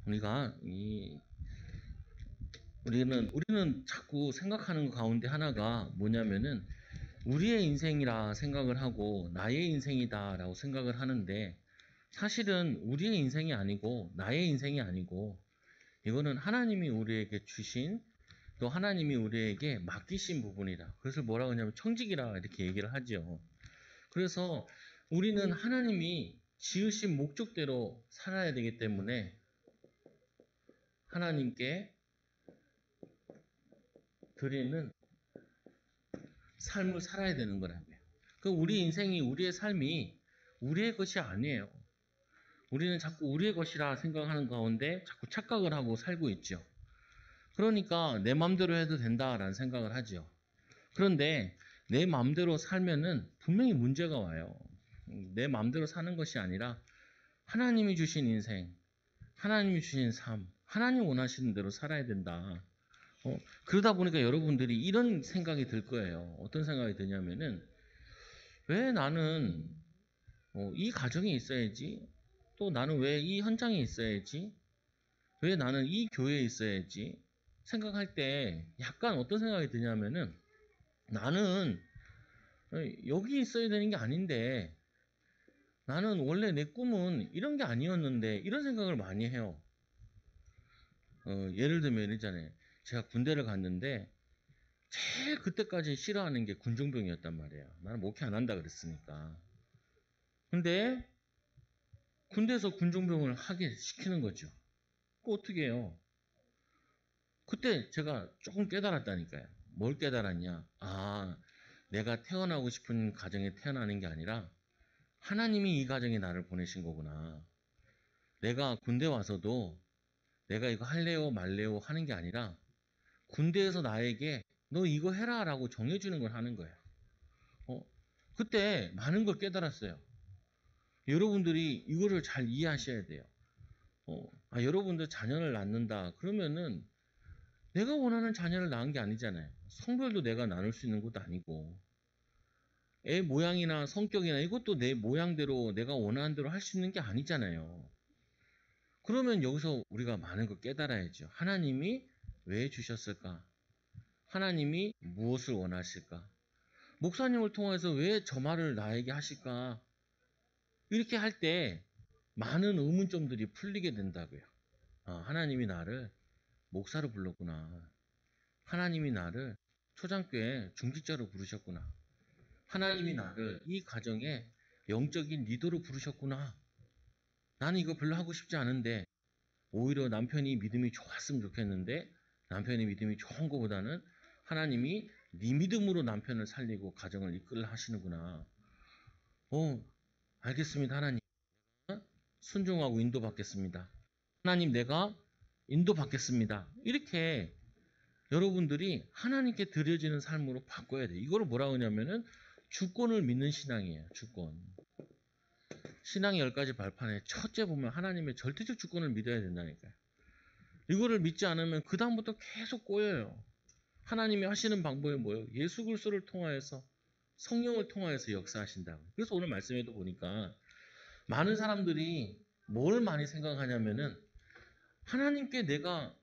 있습니다. 우리는 자꾸 생각하는 것 가운데 하나가 뭐냐면은 우리의 인생이라 생각을 하고 나의 인생이다라고 생각을 하는데, 사실은 우리의 인생이 아니고 나의 인생이 아니고 이거는 하나님이 우리에게 주신, 또 하나님이 우리에게 맡기신 부분이다. 그래서 뭐라고 하냐면 청직이라 이렇게 얘기를 하죠. 그래서 우리는 하나님이 지으신 목적대로 살아야 되기 때문에 하나님께 드리는 삶을 살아야 되는 거라고요. 그 우리 인생이, 우리의 삶이 우리의 것이 아니에요. 우리는 자꾸 우리의 것이라 생각하는 가운데 자꾸 착각을 하고 살고 있죠. 그러니까 내 마음대로 해도 된다라는 생각을 하죠. 그런데 내 마음대로 살면은 분명히 문제가 와요. 내 마음대로 사는 것이 아니라 하나님이 주신 인생, 하나님이 주신 삶, 하나님 원하시는 대로 살아야 된다. 그러다 보니까 여러분들이 이런 생각이 들 거예요. 어떤 생각이 드냐면은, 왜 나는 이 가정에 있어야지? 또 나는 왜 이 현장에 있어야지? 왜 나는 이 교회에 있어야지? 생각할 때 약간 어떤 생각이 드냐면은, 나는 여기 있어야 되는 게 아닌데, 나는 원래 내 꿈은 이런 게 아니었는데, 이런 생각을 많이 해요. 예를 들면 이러잖아요. 제가 군대를 갔는데 제일 그때까지 싫어하는 게 군종병이었단 말이에요. 나는 목회 안 한다 그랬으니까. 근데 군대에서 군종병을 하게 시키는 거죠. 그거 어떻게 해요? 그때 제가 조금 깨달았다니까요. 뭘 깨달았냐? 내가 태어나고 싶은 가정에 태어나는 게 아니라 하나님이 이 가정에 나를 보내신 거구나. 내가 군대 와서도 내가 이거 할래요 말래요 하는 게 아니라 군대에서 나에게 너 이거 해라 라고 정해주는 걸 하는 거예요. 그때 많은 걸 깨달았어요. 여러분들이 이거를 잘 이해하셔야 돼요. 여러분들 자녀를 낳는다 그러면은 내가 원하는 자녀를 낳은 게 아니잖아요. 성별도 내가 나눌 수 있는 것도 아니고, 애 모양이나 성격이나 이것도 내 모양대로 내가 원하는 대로 할 수 있는 게 아니잖아요. 그러면 여기서 우리가 많은 걸 깨달아야죠. 하나님이 왜 주셨을까? 하나님이 무엇을 원하실까? 목사님을 통해서 왜 저 말을 나에게 하실까? 이렇게 할 때 많은 의문점들이 풀리게 된다고요. 하나님이 나를 목사로 불렀구나. 하나님이 나를 초장교회 중직자로 부르셨구나. 하나님이 나를 이 가정에 영적인 리더로 부르셨구나. 나는 이거 별로 하고 싶지 않은데 오히려 남편이 믿음이 좋았으면 좋겠는데, 남편이 믿음이 좋은 것보다는 하나님이 네 믿음으로 남편을 살리고 가정을 이끌라 하시는구나. 알겠습니다. 하나님, 순종하고 인도받겠습니다. 하나님, 내가 인도받겠습니다. 이렇게 여러분들이 하나님께 드려지는 삶으로 바꿔야 돼요. 이거를 뭐라고 하냐면은 주권을 믿는 신앙이에요. 주권. 신앙의 10가지 발판에 첫째 보면 하나님의 절대적 주권을 믿어야 된다니까요. 이거를 믿지 않으면 그 다음부터 계속 꼬여요. 하나님이 하시는 방법이 뭐예요? 예수 그리스도를 통하여서, 성령을 통하여서 역사하신다고. 그래서 오늘 말씀에도 보니까 많은 사람들이 뭘 많이 생각하냐면은, 하나님께 내가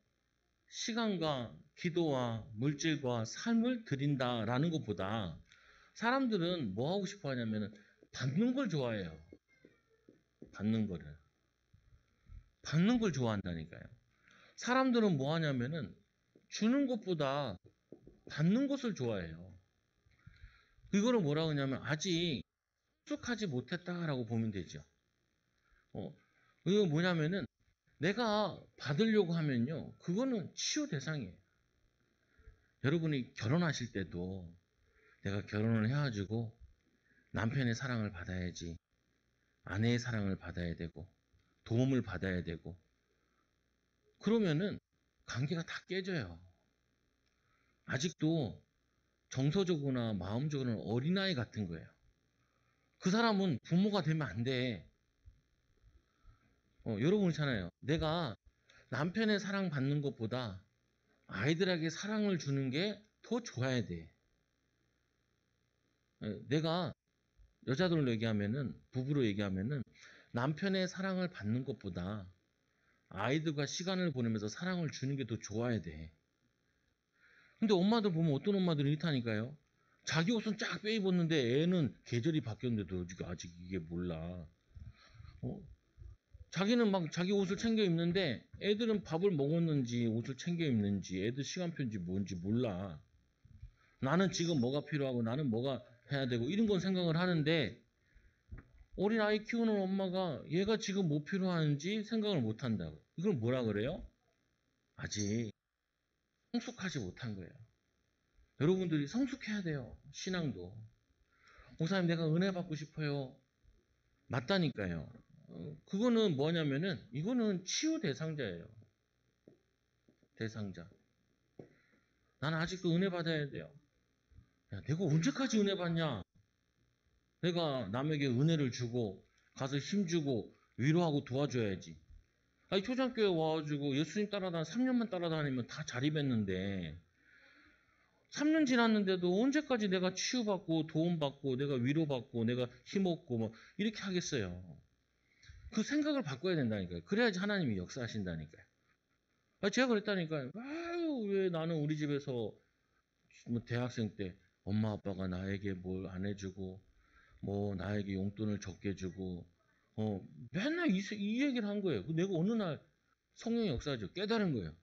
시간과 기도와 물질과 삶을 드린다라는 것보다 사람들은 뭐 하고 싶어 하냐면은 받는 걸 좋아해요. 받는 거를. 받는 걸 좋아한다니까요. 사람들은 뭐 하냐면은 주는 것보다 받는 것을 좋아해요. 이거를 뭐라고 하냐면 아직 익숙하지 못했다라고 보면 되죠. 이거 뭐냐면은 내가 받으려고 하면요, 그거는 치유 대상이에요. 여러분이 결혼하실 때도 내가 결혼을 해가지고 남편의 사랑을 받아야지, 아내의 사랑을 받아야 되고, 도움을 받아야 되고, 그러면은 관계가 다 깨져요. 아직도 정서적으로나 마음적으로는 어린아이 같은 거예요. 그 사람은 부모가 되면 안 돼. 여러분 있잖아요. 내가 남편의 사랑 받는 것보다 아이들에게 사랑을 주는 게 더 좋아야 돼. 내가 여자들로 얘기하면은, 부부로 얘기하면은 남편의 사랑을 받는 것보다 아이들과 시간을 보내면서 사랑을 주는 게 더 좋아야 돼. 근데 엄마들 보면 어떤 엄마들이 이렇다니까요. 자기 옷은 쫙 빼입었는데 애는 계절이 바뀌었는데도 아직 이게 몰라. 어? 자기는 막 자기 옷을 챙겨 입는데 애들은 밥을 먹었는지 옷을 챙겨 입는지 애들 시간표인지 뭔지 몰라. 나는 지금 뭐가 필요하고 나는 뭐가 해야 되고 이런 건 생각을 하는데 어린 아이 키우는 엄마가 얘가 지금 뭐 필요한지 생각을 못 한다고. 이걸 뭐라 그래요? 아직 성숙하지 못한 거예요. 여러분들이 성숙해야 돼요. 신앙도. 목사님 내가 은혜 받고 싶어요. 맞다니까요. 그거는 뭐냐면은 이거는 치유 대상자예요. 대상자. 나는 아직도 은혜 받아야 돼요. 야, 내가 언제까지 은혜 받냐? 내가 남에게 은혜를 주고 가서 힘주고 위로하고 도와줘야지. 아니 초장교회 와가지고 예수님 따라다니 3년만 따라다니면 다 자립했는데 3년 지났는데도 언제까지 내가 치유받고 도움받고 내가 위로받고 내가 힘없고 뭐 이렇게 하겠어요. 그 생각을 바꿔야 된다니까요. 그래야지 하나님이 역사하신다니까요. 제가 그랬다니까요. 아유 왜 나는 우리 집에서 뭐 대학생 때 엄마 아빠가 나에게 뭘 안 해주고 뭐 나에게 용돈을 적게 주고 맨날 이 얘기를 한 거예요. 내가 어느 날 성령의 역사죠. 깨달은 거예요.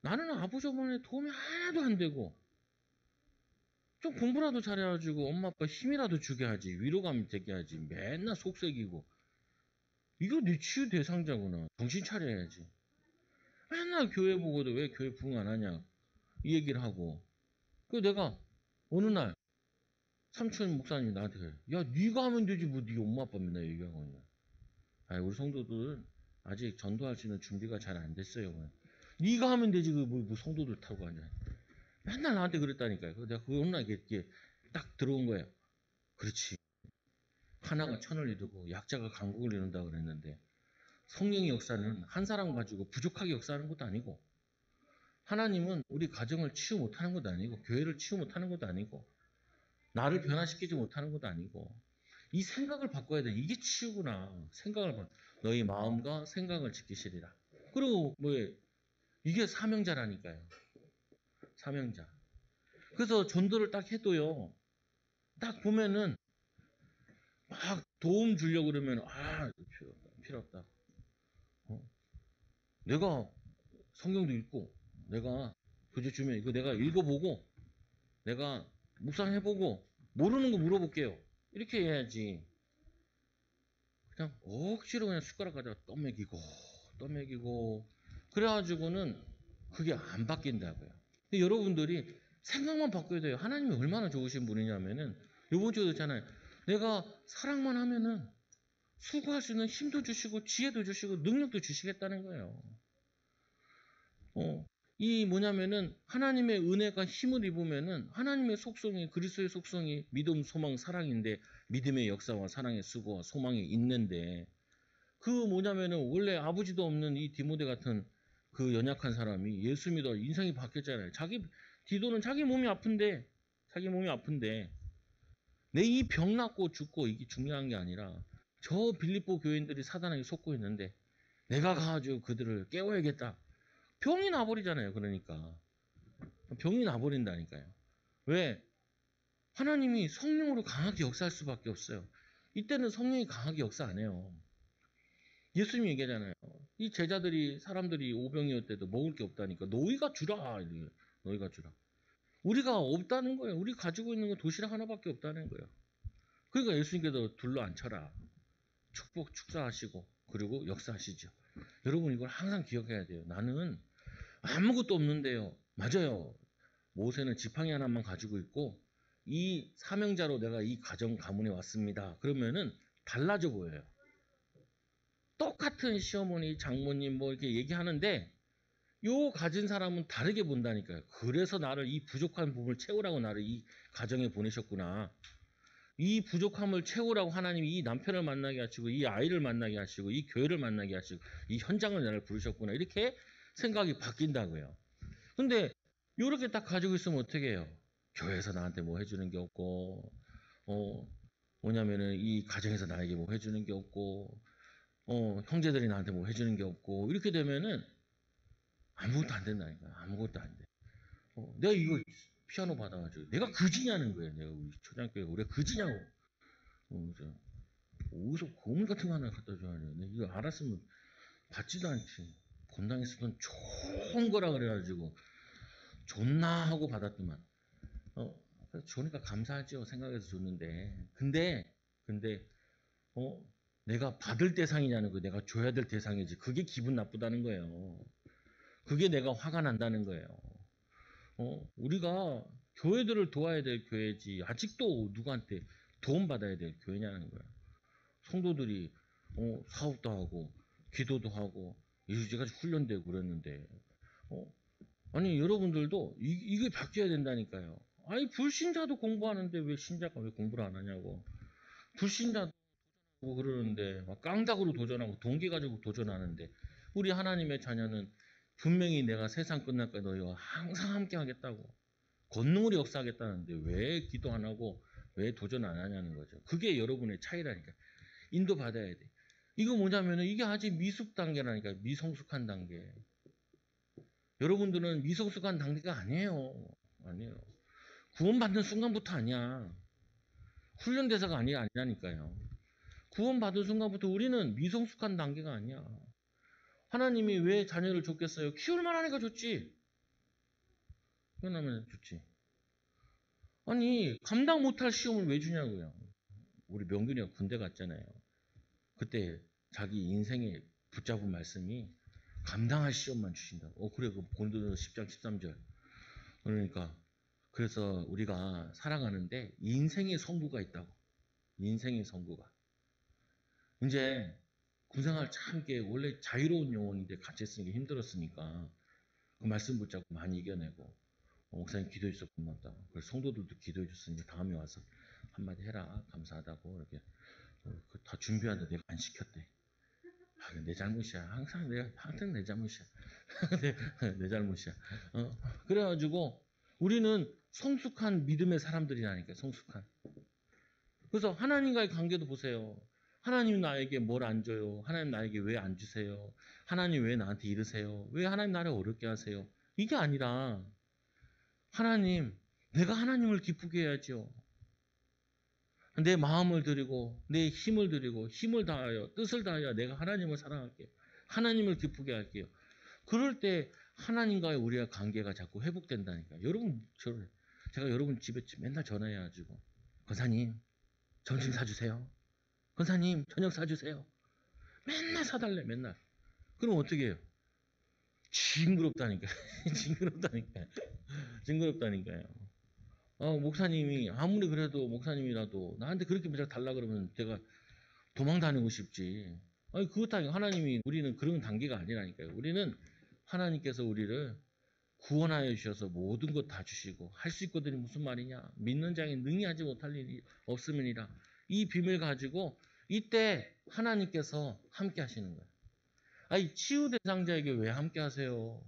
나는 아버지 어머니의 도움이 하나도 안 되고 좀 공부라도 잘해가지고 엄마 아빠 힘이라도 주게 하지 위로감 되게 하지 맨날 속색이고 이거 내 치유 대상자구나. 정신 차려야지. 맨날 교회 보고도 왜 교회 부흥 안 하냐 이 얘기를 하고 그 내가 어느 날 삼촌 목사님이 나한테 그래. 야 네가 하면 되지 뭐 네 엄마 아빠 맨날 얘기하고 있냐. 아니 우리 성도들은 아직 전도할 수 있는 준비가 잘 안 됐어요. 네가 하면 되지 뭐 성도들 타고 하냐. 맨날 나한테 그랬다니까요. 내가 그 어느 날 이렇게 딱 들어온 거예요. 그렇지. 하나가 천을 이루고 약자가 강국을 이룬다 그랬는데 성령의 역사는 한 사람 가지고 부족하게 역사하는 것도 아니고 하나님은 우리 가정을 치유 못하는 것도 아니고 교회를 치유 못하는 것도 아니고 나를 변화시키지 못하는 것도 아니고 이 생각을 바꿔야 돼. 이게 치유구나. 생각을 바 너희 마음과 생각을 지키시리라. 그리고 이게 사명자라니까요. 사명자. 그래서 전도를 딱 해도요. 딱 보면은 막 도움 주려고 그러면 필요 없다. 내가 성경도 읽고 내가 교재 주면 이거 내가 읽어보고 내가 묵상해보고 모르는 거 물어볼게요. 이렇게 해야지. 그냥 억지로 그냥 숟가락 가져가 떠먹이고 그래가지고는 그게 안 바뀐다고요. 근데 여러분들이 생각만 바꿔야 돼요. 하나님이 얼마나 좋으신 분이냐면은 요번 주도 있잖아요. 내가 사랑만 하면은 수고할 수 있는 힘도 주시고 지혜도 주시고 능력도 주시겠다는 거예요. 이 뭐냐면은 하나님의 은혜가 힘을 입으면은 하나님의 속성이 그리스도의 속성이 믿음, 소망, 사랑인데 믿음의 역사와 사랑의 수고와 소망이 있는데 그 뭐냐면은 원래 아버지도 없는 이 디모데 같은 그 연약한 사람이 예수 믿어 인생이 바뀌었잖아요. 디도는 자기 몸이 아픈데 내 이 병 낫고 죽고 이게 중요한 게 아니라 저 빌립보 교인들이 사단에게 속고 있는데 내가 가가지고 그들을 깨워야겠다. 병이 나버리잖아요. 그러니까 병이 나버린다니까요. 왜? 하나님이 성령으로 강하게 역사할 수밖에 없어요. 이때는 성령이 강하게 역사 안 해요. 예수님이 얘기하잖아요. 이 제자들이 사람들이 오병이었대도 먹을 게 없다니까 너희가 주라. 너희가 주라. 우리가 없다는 거예요. 우리 가지고 있는 건 도시락 하나밖에 없다는 거예요. 그러니까 예수님께서 둘러 앉혀라. 축사하시고 그리고 역사하시죠. 여러분 이걸 항상 기억해야 돼요. 나는 아무것도 없는데요. 맞아요. 모세는 지팡이 하나만 가지고 있고 이 사명자로 내가 이 가문에 왔습니다. 그러면은 달라져 보여요. 똑같은 시어머니, 장모님 뭐 이렇게 얘기하는데 요 가진 사람은 다르게 본다니까요. 그래서 나를 이 부족한 부분을 채우라고 나를 이 가정에 보내셨구나. 이 부족함을 채우라고 하나님이 이 남편을 만나게 하시고 이 아이를 만나게 하시고 이 교회를 만나게 하시고 이 현장을 나를 부르셨구나. 이렇게 생각이 바뀐다고요. 근데 이렇게 딱 가지고 있으면 어떻게 해요? 교회에서 나한테 뭐 해주는 게 없고 뭐냐면은 이 가정에서 나에게 뭐 해주는 게 없고, 형제들이 나한테 뭐 해주는 게 없고, 이렇게 되면은 아무것도 안 된다니까. 아무것도 안 돼. 내가 이거 피아노 받아가지고 내가 그지냐는 거예요. 내가 우리 초등학교에 우리가 그지냐고. 그래서 어디서 고물 같은 거 하나 갖다 줘야 돼. 내가 이거 알았으면 받지도 않지. 본당에서는 좋은 거라 그래가지고 좋나 하고 받았더만. 그래서 좋으니까 감사하죠. 생각해서 줬는데. 근데 내가 받을 대상이냐는 거, 내가 줘야 될 대상이지. 그게 기분 나쁘다는 거예요. 그게 내가 화가 난다는 거예요. 우리가 교회들을 도와야 될 교회지. 아직도 누구한테 도움 받아야 될 교회냐는 거예요. 성도들이 사업도 하고 기도도 하고 이제까지 훈련되고 그랬는데 아니 여러분들도 이게 바뀌어야 된다니까요. 아니 불신자도 공부하는데 왜 신자가 왜 공부를 안 하냐고. 불신자도 그러는데 막 깡닭으로 도전하고 동기 가지고 도전하는데 우리 하나님의 자녀는 분명히 내가 세상 끝날까 너희와 항상 함께 하겠다고 권능으로 역사하겠다는데 왜 기도 안 하고 왜 도전 안 하냐는 거죠. 그게 여러분의 차이라니까. 인도 받아야 돼. 이거 뭐냐면은 이게 아직 미숙 단계라니까. 미성숙한 단계. 여러분들은 미성숙한 단계가 아니에요. 아니에요. 구원받는 순간부터 아니야. 훈련대사가 아니라니까요. 구원받은 순간부터 우리는 미성숙한 단계가 아니야. 하나님이 왜 자녀를 줬겠어요? 키울 만하니까 줬지. 그러면 좋지. 아니 감당 못할 시험을 왜 주냐고요. 우리 명균이가 군대 갔잖아요. 그때 자기 인생에 붙잡은 말씀이 감당할 시험만 주신다고. 그래 그 고린도전서 10장 13절. 그러니까 그래서 우리가 살아가는데 인생의 성부가 있다고. 인생의 성부가. 이제 군생활 참 이게 원래 자유로운 영혼인데 같이 있으니까 힘들었으니까 그 말씀 붙잡고 많이 이겨내고 목사님 기도해 주셔서 고맙다. 그래서 성도들도 기도해 줬으니까 다음에 와서 한마디 해라. 감사하다고 이렇게 다 준비하는데 내가 안 시켰대. 내 잘못이야. 항상 내 잘못이야. 내 잘못이야. 그래가지고 우리는 성숙한 믿음의 사람들이라니까. 성숙한. 그래서 하나님과의 관계도 보세요. 하나님 나에게 뭘 안 줘요? 하나님 나에게 왜 안 주세요? 하나님 왜 나한테 이러세요? 왜 하나님 나를 어렵게 하세요? 이게 아니라 하나님, 내가 하나님을 기쁘게 해야죠. 내 마음을 드리고 내 힘을 드리고 힘을 다하여 뜻을 다하여 내가 하나님을 사랑할게요. 하나님을 기쁘게 할게요. 그럴 때 하나님과의 우리의 관계가 자꾸 회복된다니까. 여러분 제가 여러분 집에 맨날 전화해가지고 권사님 점심 사주세요. 권사님 저녁 사주세요. 맨날 사달래 맨날. 그럼 어떻게 해요? 징그럽다니까. 징그럽다니까요. 목사님이 아무리 그래도 목사님이라도 나한테 그렇게 맨날 달라 그러면 제가 도망 다니고 싶지. 아니 그것도 아니고 하나님이 우리는 그런 단계가 아니라니까요. 우리는 하나님께서 우리를 구원하여 주셔서 모든 것 다 주시고 할 수 있거든요. 무슨 말이냐? 믿는 자에게 능히 하지 못할 일이 없음이니라. 이 비밀 가지고 이때 하나님께서 함께 하시는 거예요. 아니 치유 대상자에게 왜 함께 하세요?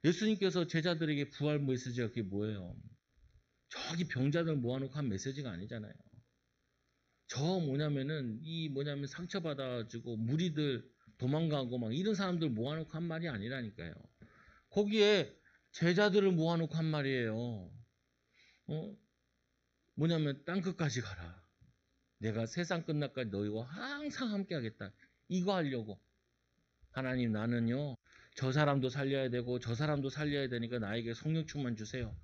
예수님께서 제자들에게 부활 메시지가 그게 뭐예요? 저기 병자들 모아놓고 한 메시지가 아니잖아요. 뭐냐면 상처받아가지고 무리들 도망가고 막 이런 사람들 모아놓고 한 말이 아니라니까요. 거기에 제자들을 모아놓고 한 말이에요. 뭐냐면 땅끝까지 가라. 내가 세상 끝날까지 너희와 항상 함께 하겠다. 이거 하려고. 하나님 나는요. 저 사람도 살려야 되고 저 사람도 살려야 되니까 나에게 성령 충만 주세요.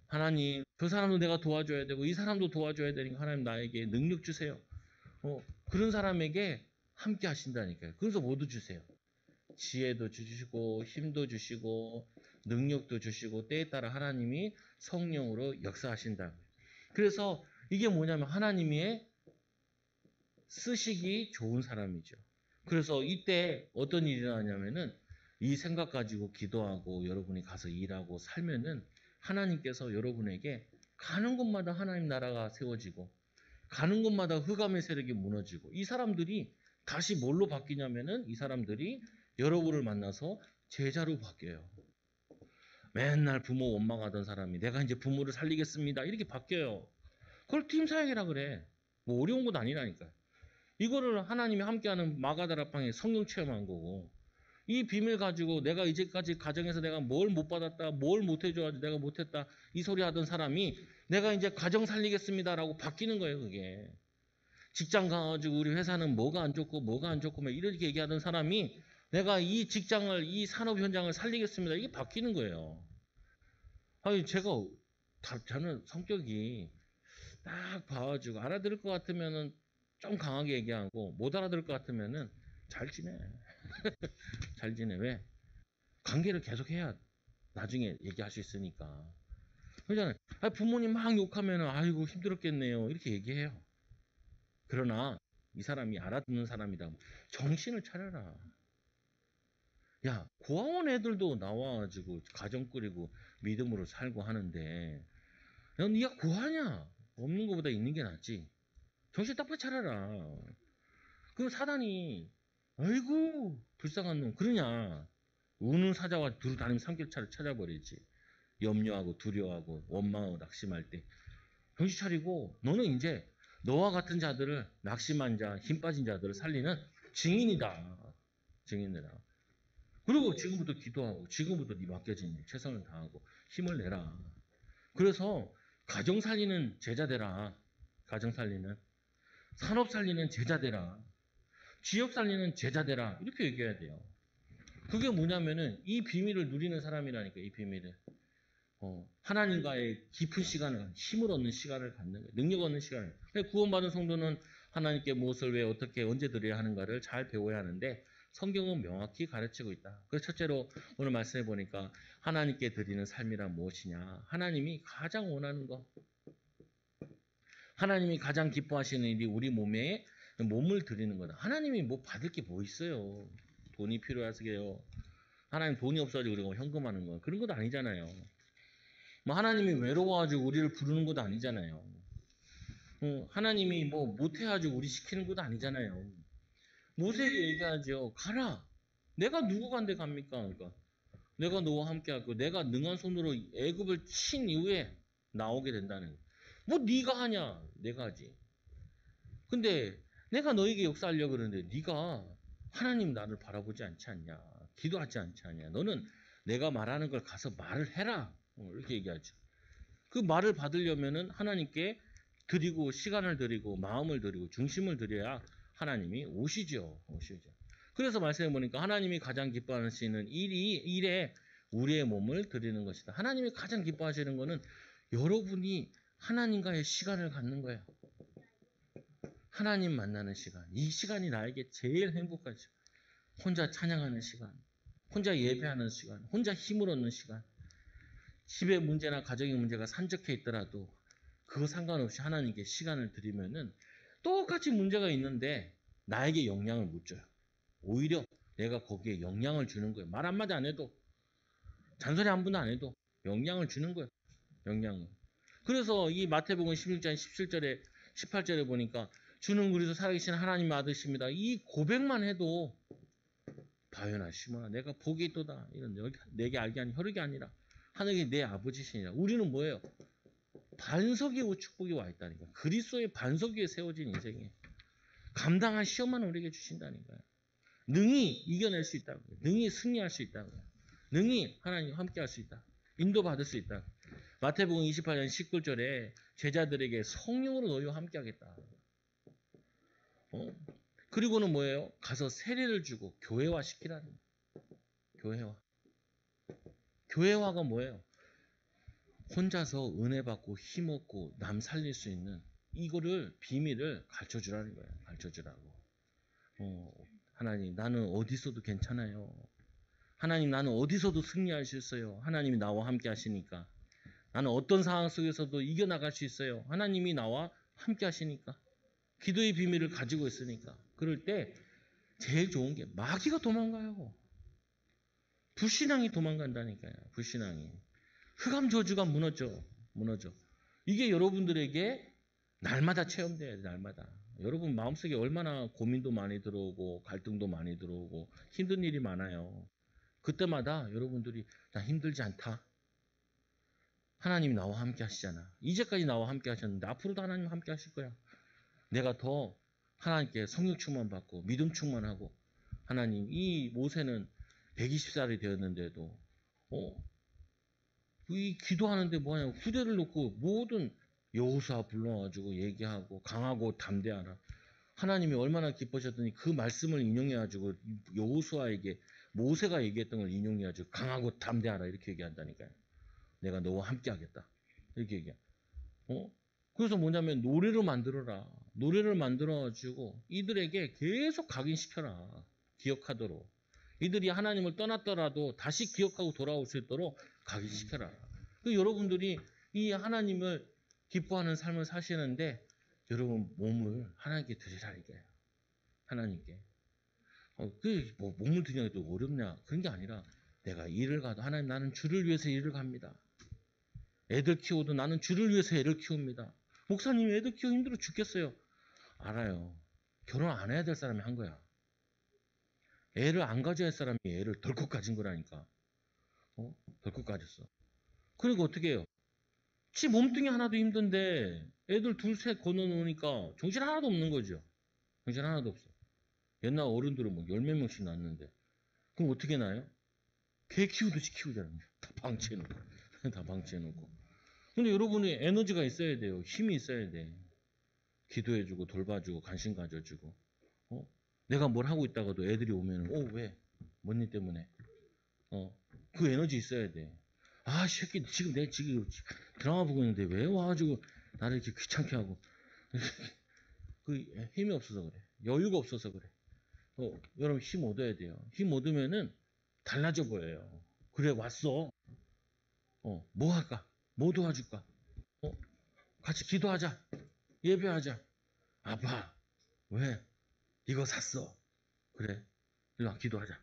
하나님 저 사람도 내가 도와줘야 되고 이 사람도 도와줘야 되니까 하나님 나에게 능력 주세요. 그런 사람에게 함께 하신다니까요. 그래서 모두 주세요. 지혜도 주시고 힘도 주시고 능력도 주시고 때에 따라 하나님이 성령으로 역사하신다. 그래서 이게 뭐냐면 하나님이 쓰시기 좋은 사람이죠. 그래서 이때 어떤 일이 일어나냐면은 이 생각 가지고 기도하고 여러분이 가서 일하고 살면은 하나님께서 여러분에게 가는 곳마다 하나님 나라가 세워지고 가는 곳마다 흑암의 세력이 무너지고 이 사람들이 다시 뭘로 바뀌냐면은 이 사람들이 여러분을 만나서 제자로 바뀌어요. 맨날 부모 원망하던 사람이 내가 이제 부모를 살리겠습니다. 이렇게 바뀌어요. 그걸 팀 사역이라 그래. 뭐 어려운 것도 아니라니까. 이거를 하나님이 함께하는 마가다락방에 성령 체험한 거고, 이 비밀 가지고 내가 이제까지 가정에서 내가 뭘 못 받았다, 뭘 못 해줘가지고 내가 못했다 이 소리 하던 사람이 내가 이제 가정 살리겠습니다라고 바뀌는 거예요. 그게 직장 가가지고 우리 회사는 뭐가 안 좋고 뭐가 안 좋고 막 이렇게 얘기하던 사람이 내가 이 직장을 이 산업 현장을 살리겠습니다. 이게 바뀌는 거예요. 아니 제가 저는 성격이 딱 봐가지고 알아들을 것 같으면은 좀 강하게 얘기하고 못 알아들을 것 같으면은 잘 지내. 잘 지내. 왜? 관계를 계속해야 나중에 얘기할 수 있으니까. 그러잖아요. 부모님 막 욕하면은 아이고 힘들었겠네요. 이렇게 얘기해요. 그러나 이 사람이 알아듣는 사람이다. 정신을 차려라. 야, 고아원 애들도 나와가지고 가정 꾸리고 믿음으로 살고 하는데 넌 네가 고아냐? 없는 것보다 있는 게 낫지. 정신 똑바로 차려라. 그럼 사단이 아이고 불쌍한 놈 그러냐? 우는 사자와 두루 다니면 삼겹살을 찾아버리지. 염려하고 두려워하고 원망하고 낙심할 때 정신 차리고 너는 이제 너와 같은 자들을 낙심한 자, 힘 빠진 자들을 살리는 증인이다. 증인이다. 그리고 지금부터 기도하고 지금부터 네 맡겨진 일 최선을 다하고 힘을 내라. 그래서 가정 살리는 제자 되라. 가정 살리는 산업 살리는 제자 되라. 지역 살리는 제자 되라. 이렇게 얘기해야 돼요. 그게 뭐냐면은 이 비밀을 누리는 사람이라니까 이 비밀을. 하나님과의 깊은 시간을 힘을 얻는 시간을 갖는 거예요. 능력 얻는 시간을. 구원받은 성도는 하나님께 무엇을 왜 어떻게 언제 드려야 하는가를 잘 배워야 하는데 성경은 명확히 가르치고 있다. 그래서 첫째로 오늘 말씀해 보니까 하나님께 드리는 삶이란 무엇이냐. 하나님이 가장 원하는 거. 하나님이 가장 기뻐하시는 일이 우리 몸에 몸을 드리는 거다. 하나님이 뭐 받을 게 뭐 있어요. 돈이 필요하세요. 하나님 돈이 없어가지고 우리가 현금하는 거 그런 것도 아니잖아요. 뭐 하나님이 외로워가지고 우리를 부르는 것도 아니잖아요. 하나님이 뭐 못해가지고 우리 시키는 것도 아니잖아요. 모세에게 얘기하죠. 가라. 내가 누구 간데 갑니까? 그러니까 내가 너와 함께 하고 내가 능한 손으로 애굽을 친 이후에 나오게 된다는 거예요. 뭐 네가 하냐? 내가 하지. 근데 내가 너에게 역사하려고 그러는데 네가 하나님 나를 바라보지 않지 않냐? 기도하지 않지 않냐? 너는 내가 말하는 걸 가서 말을 해라. 이렇게 얘기하죠. 그 말을 받으려면은 하나님께 드리고 시간을 드리고 마음을 드리고 중심을 드려야 하나님이 오시죠. 오시죠. 그래서 말씀해 보니까 하나님이 가장 기뻐하시는 일에 우리의 몸을 드리는 것이다. 하나님이 가장 기뻐하시는 것은 여러분이 하나님과의 시간을 갖는 거예요. 하나님 만나는 시간. 이 시간이 나에게 제일 행복한 시간. 혼자 찬양하는 시간. 혼자 예배하는 시간. 혼자 힘을 얻는 시간. 집의 문제나 가정의 문제가 산적해 있더라도 그거 상관없이 하나님께 시간을 드리면은 똑같이 문제가 있는데 나에게 영향을 못 줘요. 오히려 내가 거기에 영향을 주는 거예요. 말 한마디 안 해도 잔소리 한 번 안 해도 영향을 주는 거예요. 영향을. 그래서 이 마태복음 16장 17절에 18절에 보니까 주는 그리스도 살아계신 하나님 아들이십니다. 이 고백만 해도 바요나 시모나 내가 복이 있도다. 이런 내게 알게 하는 혈육이 아니라 하늘이 내 아버지시니라. 우리는 뭐예요? 반석 위에 축복이 와 있다니까. 그리스도의 반석 위에 세워진 인생이에요. 감당한 시험만 우리에게 주신다니까요. 능히 이겨낼 수 있다고요. 능히 승리할 수 있다고요. 능히 하나님과 함께 할 수 있다. 인도받을 수 있다. 마태복음 28장 19절에 제자들에게 성령으로 너희와 함께 하겠다. 그리고는 뭐예요? 가서 세례를 주고 교회화 시키라는 거예요. 교회화. 교회화가 뭐예요? 혼자서 은혜 받고 힘 얻고 남 살릴 수 있는 이거를 비밀을 가르쳐 주라는 거예요. 가르쳐 주라고. 하나님 나는 어디서도 괜찮아요. 하나님 나는 어디서도 승리할 수 있어요. 하나님이 나와 함께 하시니까. 나는 어떤 상황 속에서도 이겨나갈 수 있어요. 하나님이 나와 함께 하시니까. 기도의 비밀을 가지고 있으니까. 그럴 때 제일 좋은 게 마귀가 도망가요. 불신앙이 도망간다니까요. 불신앙이. 흑암 저주가 무너져. 이게 여러분들에게 날마다 체험돼야 돼. 날마다. 여러분 마음속에 얼마나 고민도 많이 들어오고 갈등도 많이 들어오고 힘든 일이 많아요. 그때마다 여러분들이 나 힘들지 않다. 하나님이 나와 함께 하시잖아. 이제까지 나와 함께 하셨는데 앞으로도 하나님 함께 하실 거야. 내가 더 하나님께 성령 충만받고 믿음 충만하고 하나님 이 모세는 120살이 되었는데도 이 기도하는데 뭐냐 후대를 놓고 모든 여호수아 불러가지고 얘기하고 강하고 담대하라. 하나님이 얼마나 기뻐하셨더니 그 말씀을 인용해가지고 여호수아에게 모세가 얘기했던 걸 인용해가지고 강하고 담대하라 이렇게 얘기한다니까요. 내가 너와 함께 하겠다. 이렇게 얘기해. 그래서 뭐냐면 노래를 만들어라. 노래를 만들어가지고 이들에게 계속 각인시켜라. 기억하도록. 이들이 하나님을 떠났더라도 다시 기억하고 돌아올 수 있도록 각인시켜라. 여러분들이 이 하나님을 기뻐하는 삶을 사시는데 여러분 몸을 하나님께 드리라 이거예요. 하나님께. 뭐 몸을 드리는 게 또 어렵냐? 그런 게 아니라 내가 일을 가도 하나님 나는 주를 위해서 일을 갑니다. 애들 키워도 나는 주를 위해서 애를 키웁니다. 목사님 애들 키우기 힘들어 죽겠어요. 알아요. 결혼 안 해야 될 사람이 한 거야. 애를 안 가져야 할 사람이 애를 덜컥 가진 거라니까. 덜컥 가졌어. 그리고 어떻게 해요? 지 몸뚱이 하나도 힘든데 애들 둘, 셋 건너놓으니까 정신 하나도 없는 거죠. 정신 하나도 없어. 옛날 어른들은 뭐 10몇 명씩 낳았는데 그럼 어떻게 나요? 개 키우듯이 키우잖아요. 다 방치해놓고. 다 방치해놓고. 근데 여러분이 에너지가 있어야 돼요. 힘이 있어야 돼. 기도해주고 돌봐주고 관심 가져주고. 내가 뭘 하고 있다가도 애들이 오면은 왜? 뭔 일 때문에? 그 에너지 있어야 돼. 아 새끼 지금 내 지금 드라마 보고 있는데 왜 와가지고 나를 이렇게 귀찮게 하고 그 힘이 없어서 그래. 여유가 없어서 그래. 여러분 힘 얻어야 돼요. 힘 얻으면은 달라져 보여요. 그래 왔어. 뭐 할까? 뭐 도와줄까? 같이 기도하자. 예배하자. 아빠 왜? 이거 샀어. 그래. 일로 와 기도하자.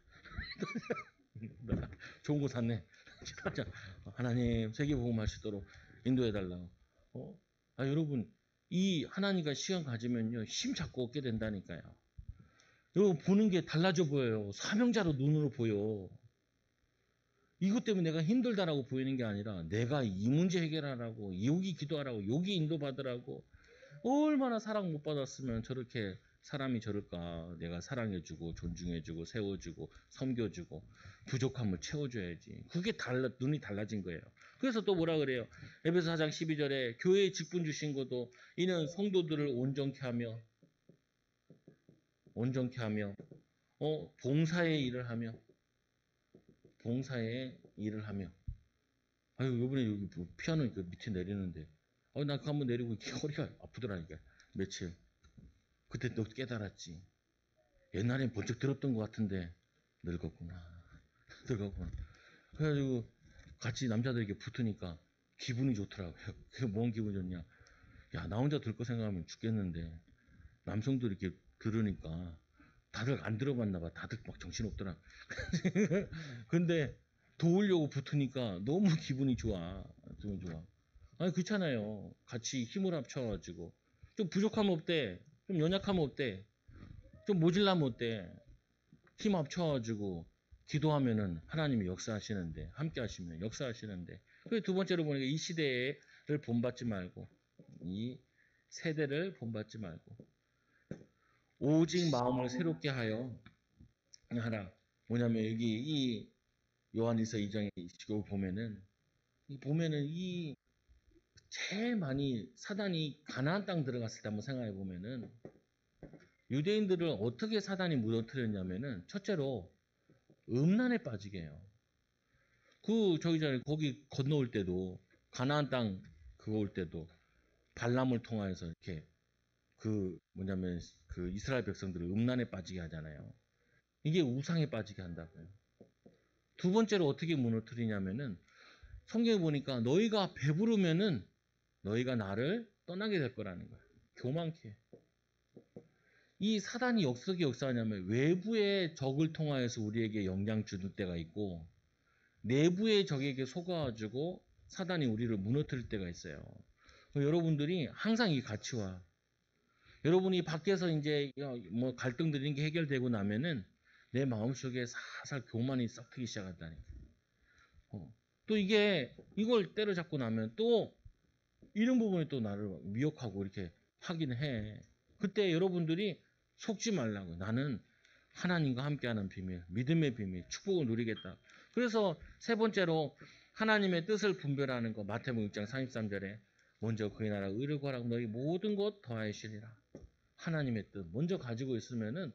좋은 거 샀네. 기도하자. 하나님 세계복음 하시도록 인도해달라고. 여러분 이 하나님과 시간 가지면요 힘 자꾸 얻게 된다니까요. 여러분 보는 게 달라져 보여요. 사명자로 눈으로 보여. 이것 때문에 내가 힘들다라고 보이는 게 아니라 내가 이 문제 해결하라고 여기 기도하라고 여기 인도받으라고 얼마나 사랑 못 받았으면 저렇게 사람이 저럴까. 내가 사랑해주고 존중해주고 세워주고 섬겨주고 부족함을 채워줘야지. 그게 눈이 달라진 거예요. 그래서 또 뭐라 그래요? 에베소 4장 12절에 교회에 직분 주신 것도 이는 성도들을 온전케 하며 봉사의 일을 하며 아유 요번에 여기 피아노 그 밑에 내리는데 나 그거 한번 내리고 허리가 아프더라니까 며칠. 그때 너 깨달았지. 옛날엔 번쩍 들었던 것 같은데 늙었구나. 그래가지고 같이 남자들에게 붙으니까 기분이 좋더라고요. 그게 뭔 기분이 좋냐? 야, 나 혼자 들 거 생각하면 죽겠는데 남성들이 이렇게 들으니까 다들 안 들어봤나 봐. 다들 막 정신없더라. 근데 도우려고 붙으니까 너무 기분이 좋아. 아니 그렇잖아요. 같이 힘을 합쳐가지고 좀 부족하면 어때? 좀 연약하면 어때? 좀 모질라면 어때? 힘 합쳐가지고 기도하면은 하나님이 역사하시는데 함께 하시면 역사하시는데. 그리고 두 번째로 보니까 이 시대를 본받지 말고 이 세대를 본받지 말고 오직 마음을 새롭게 하여 하라. 뭐냐면 여기 이 요한일서 2장에 이걸 보면은 이 제일 많이 사단이 가나안 땅 들어갔을 때 한번 생각해 보면은 유대인들을 어떻게 사단이 무너뜨렸냐면은 첫째로 음란에 빠지게 해요. 저기 전에 거기 건너올 때도 가나안 땅 그거 올 때도 발람을 통하여서 이렇게 뭐냐면 이스라엘 백성들을 음란에 빠지게 하잖아요. 이게 우상에 빠지게 한다고요. 두 번째로 어떻게 무너뜨리냐면은 성경에 보니까 너희가 배부르면은 너희가 나를 떠나게 될 거라는 거야. 교만케. 이 사단이 어떻게 역사하냐면 외부의 적을 통하여서 우리에게 영향 주는 때가 있고 내부의 적에게 속아가지고 사단이 우리를 무너뜨릴 때가 있어요. 여러분들이 항상 이 같이 와. 여러분이 밖에서 이제 뭐 갈등들이 이런 게 해결되고 나면은 내 마음속에 살살 교만이 썩트기 시작한다니까. 또 이걸 때려잡고 나면 또 이런 부분이 또 나를 미혹하고 이렇게 하긴 해. 그때 여러분들이 속지 말라고요. 나는 하나님과 함께하는 비밀, 믿음의 비밀, 축복을 누리겠다. 그래서 세 번째로 하나님의 뜻을 분별하는 거. 마태복음 6장 33절에 먼저 그의 나라 의를 구하라고 너희 모든 것 더하시리라. 하나님의 뜻 먼저 가지고 있으면은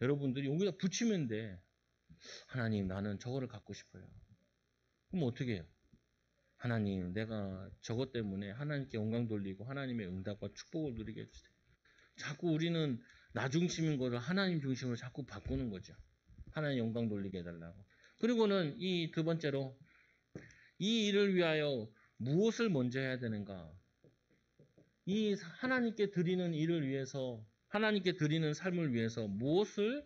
여러분들이 여기다 붙이면 돼. 하나님, 나는 저거를 갖고 싶어요. 그럼 어떻게 해요? 하나님, 내가 저것 때문에 하나님께 영광 돌리고 하나님의 응답과 축복을 누리게 해주세요. 자꾸 우리는 나 중심인 거를 하나님 중심으로 자꾸 바꾸는 거죠. 하나님 영광 돌리게 해달라고. 그리고는 이 두 번째로 이 일을 위하여 무엇을 먼저 해야 되는가? 이 하나님께 드리는 일을 위해서, 하나님께 드리는 삶을 위해서 무엇을